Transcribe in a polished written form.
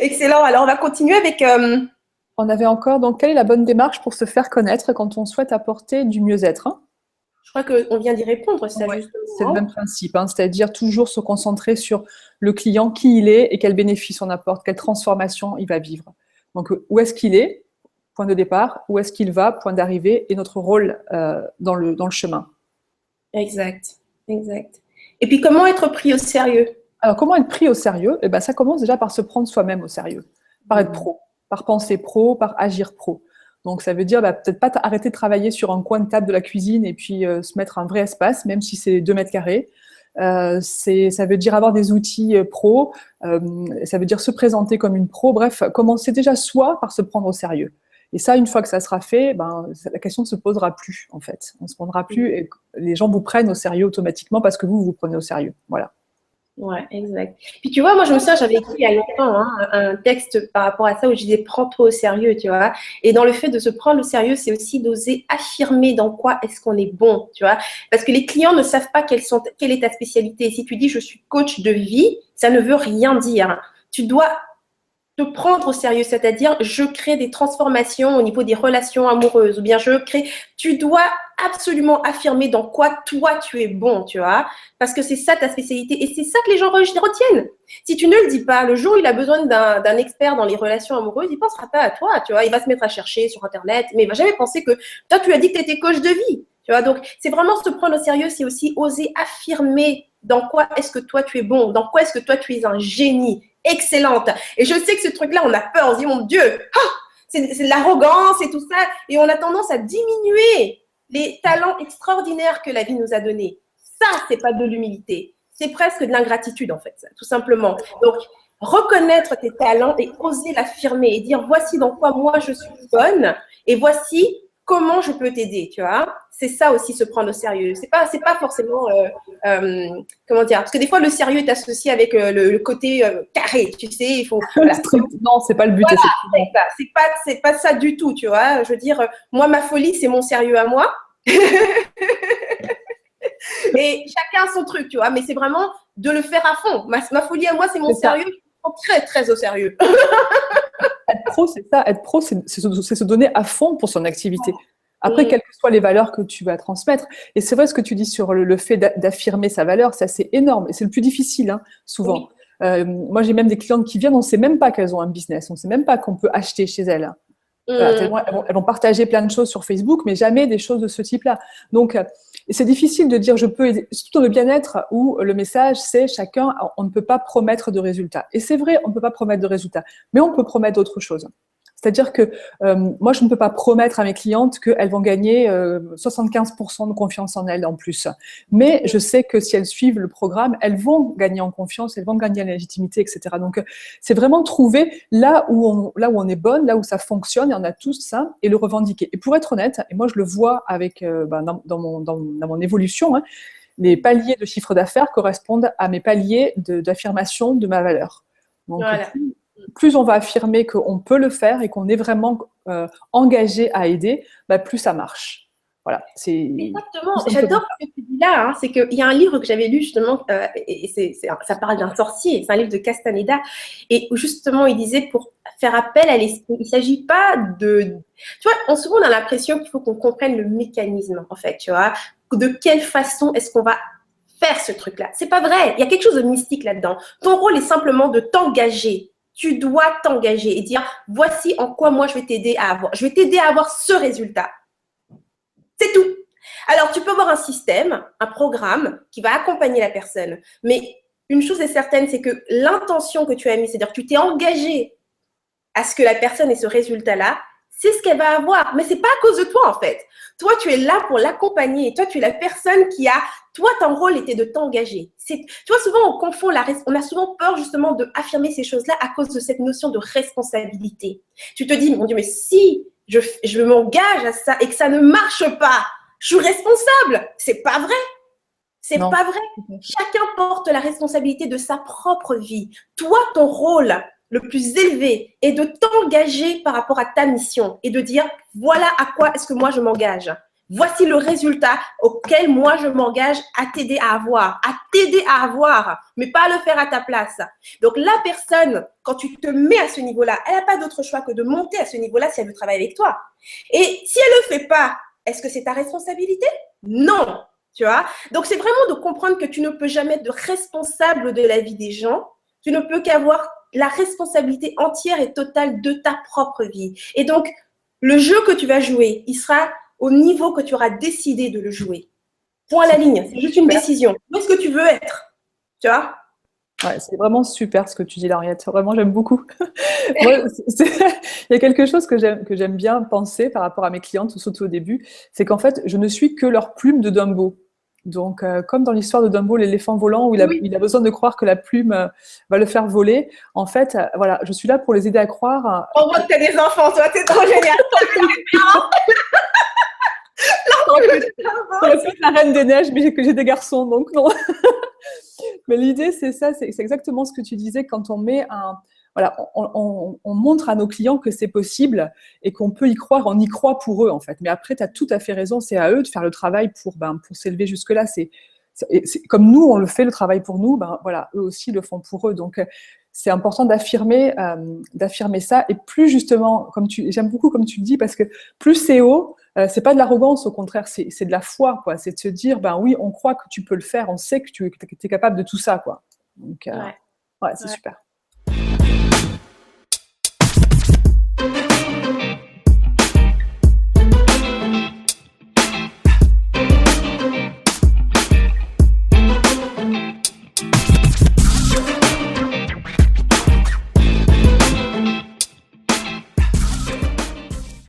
Excellent. Alors, on va continuer avec… On avait encore, donc, quelle est la bonne démarche pour se faire connaître quand on souhaite apporter du mieux-être, hein? Je crois qu'on vient d'y répondre, ça, Ouais, c'est le justement. même principe, hein, c'est-à-dire toujours se concentrer sur le client, qui il est et quels bénéfices on apporte, quelle transformation il va vivre. Donc, où est-ce qu'il est, point de départ, où est-ce qu'il va, point d'arrivée, et notre rôle dans le chemin. Exact, exact. Et puis, comment être pris au sérieux? Alors, comment être pris au sérieux? Eh ben, ça commence déjà par se prendre soi-même au sérieux, par être pro, par penser pro, par agir pro. Donc, ça veut dire peut-être pas arrêter de travailler sur un coin de table de la cuisine et puis se mettre un vrai espace, même si c'est 2 mètres carrés. Ça veut dire avoir des outils pro, ça veut dire se présenter comme une pro. Bref, commencer déjà soi par se prendre au sérieux. Et ça, une fois que ça sera fait, la question ne se posera plus, en fait. On ne se prendra plus et les gens vous prennent au sérieux automatiquement parce que vous prenez au sérieux. Voilà. Ouais, exact. Puis tu vois, moi je me souviens, j'avais écrit il y a longtemps un texte par rapport à ça où je disais prends-toi au sérieux, tu vois. Et dans le fait de se prendre au sérieux, c'est aussi d'oser affirmer dans quoi est-ce qu'on est bon, tu vois. Parce que les clients ne savent pas quelle est ta spécialité. Et si tu dis je suis coach de vie, ça ne veut rien dire. Tu dois te prendre au sérieux, c'est-à-dire je crée des transformations au niveau des relations amoureuses ou bien tu dois absolument affirmer dans quoi toi tu es bon, tu vois, parce que c'est ça ta spécialité et c'est ça que les gens retiennent. Si tu ne le dis pas, le jour où il a besoin d'un expert dans les relations amoureuses, il pensera pas à toi, tu vois, il va se mettre à chercher sur Internet, mais il va jamais penser que toi tu lui as dit que tu étais coach de vie, tu vois, donc c'est vraiment se prendre au sérieux, c'est aussi oser affirmer dans quoi est-ce que toi tu es bon, dans quoi est-ce que toi tu es un génie. Excellente. Et je sais que ce truc-là, on a peur, on se dit, mon Dieu, c'est de l'arrogance et tout ça. Et on a tendance à diminuer les talents extraordinaires que la vie nous a donnés. Ça, c'est pas de l'humilité. C'est presque de l'ingratitude, en fait, ça, tout simplement. Donc, reconnaître tes talents et oser l'affirmer et dire, voici dans quoi moi je suis bonne et voici comment je peux t'aider, tu vois. C'est ça aussi, se prendre au sérieux. C'est pas forcément, comment dire, parce que des fois, le sérieux est associé avec le côté carré, tu sais, il faut… Voilà. Non, c'est pas le but, voilà, effectivement. c'est pas ça du tout, tu vois. Je veux dire, moi, ma folie, c'est mon sérieux à moi. Et chacun son truc, tu vois, mais c'est vraiment de le faire à fond. Ma folie à moi, c'est mon sérieux, je prends très, très au sérieux. Être pro, c'est ça. Être pro, c'est se donner à fond pour son activité. Après, quelles que soient les valeurs que tu vas transmettre. Et c'est vrai ce que tu dis sur le fait d'affirmer sa valeur, ça c'est énorme. Et c'est le plus difficile, hein, souvent. Oui. Moi, j'ai même des clientes qui viennent, on ne sait même pas qu'elles ont un business, on ne sait même pas qu'on peut acheter chez elles. Voilà, tellement elles vont partager plein de choses sur Facebook, mais jamais des choses de ce type-là. Donc, c'est difficile de dire je peux aider, surtout dans le bien-être où le message c'est chacun, on ne peut pas promettre de résultats. Et c'est vrai, on ne peut pas promettre de résultats, mais on peut promettre d'autres choses. C'est-à-dire que moi, je ne peux pas promettre à mes clientes qu'elles vont gagner 75% de confiance en elles en plus. Mais je sais que si elles suivent le programme, elles vont gagner en confiance, elles vont gagner en légitimité, etc. Donc, c'est vraiment trouver là où on est bonne, là où ça fonctionne, et on a tous ça, et le revendiquer. Et pour être honnête, et moi je le vois avec dans mon évolution, hein, les paliers de chiffre d'affaires correspondent à mes paliers d'affirmation de ma valeur. Donc, voilà. Plus on va affirmer qu'on peut le faire et qu'on est vraiment engagé à aider, plus ça marche. Voilà. Exactement. J'adore ce que tu dis là. Hein. C'est qu'il y a un livre que j'avais lu justement, et ça parle d'un sorcier. C'est un livre de Castaneda. Et où justement, il disait pour faire appel à l'esprit, il ne s'agit pas de… Tu vois, souvent on a l'impression qu'il faut qu'on comprenne le mécanisme, en fait, tu vois. De quelle façon est-ce qu'on va faire ce truc-là? C'est pas vrai. Il y a quelque chose de mystique là-dedans. Ton rôle est simplement de t'engager. Tu dois t'engager et dire, voici en quoi moi je vais t'aider à avoir. Je vais t'aider à avoir ce résultat. C'est tout. Alors, tu peux avoir un système, un programme qui va accompagner la personne. Mais une chose est certaine, c'est que l'intention que tu as mise, c'est-à-dire que tu t'es engagé à ce que la personne ait ce résultat-là, c'est ce qu'elle va avoir. Mais ce n'est pas à cause de toi, en fait. Toi, tu es là pour l'accompagner. Toi, tu es la personne qui a… Toi, ton rôle était de t'engager. Tu vois, souvent, on confond on a souvent peur, justement, d'affirmer ces choses-là à cause de cette notion de responsabilité. Tu te dis, mon Dieu, mais si je m'engage à ça et que ça ne marche pas, je suis responsable. C'est pas vrai. C'est pas vrai. Chacun porte la responsabilité de sa propre vie. Toi, ton rôle le plus élevé est de t'engager par rapport à ta mission et de dire, voilà à quoi est-ce que moi je m'engage. Voici le résultat auquel moi je m'engage à t'aider à avoir, mais pas à le faire à ta place. Donc la personne, quand tu te mets à ce niveau-là, elle n'a pas d'autre choix que de monter à ce niveau-là si elle veut travailler avec toi. Et si elle ne le fait pas, est-ce que c'est ta responsabilité? Non, tu vois. Donc c'est vraiment de comprendre que tu ne peux jamais être responsable de la vie des gens. Tu ne peux qu'avoir la responsabilité entière et totale de ta propre vie. Et donc, le jeu que tu vas jouer, il sera au niveau que tu auras décidé de le jouer. Point à la ligne, c'est juste une décision. Où est-ce que tu veux être? Tu vois? Ouais, c'est vraiment super ce que tu dis, Lauriette. Vraiment, j'aime beaucoup. Moi, il y a quelque chose que j'aime bien penser par rapport à mes clientes, surtout au début, c'est qu'en fait, je ne suis que leur plume de Dumbo. Donc, comme dans l'histoire de Dumbo, l'éléphant volant, où il a besoin de croire que la plume va le faire voler, en fait, voilà, je suis là pour les aider à croire. On voit que tu as des enfants, toi, c'est trop génial. J'aurais pu être la reine des neiges, mais j'ai des garçons, donc non. Mais l'idée, c'est ça, c'est exactement ce que tu disais quand on met voilà, on montre à nos clients que c'est possible et qu'on peut y croire, on y croit pour eux, en fait. Mais après, tu as tout à fait raison, c'est à eux de faire le travail pour s'élever jusque-là. C'est comme nous, on le fait, le travail pour nous, voilà, eux aussi le font pour eux. Donc, c'est important d'affirmer ça. Et plus justement, j'aime beaucoup comme tu le dis, parce que plus c'est haut, c'est pas de l'arrogance, au contraire, c'est de la foi, quoi. C'est de se dire, oui, on croit que tu peux le faire, on sait que tu es capable de tout ça, quoi. Donc, ouais, c'est super.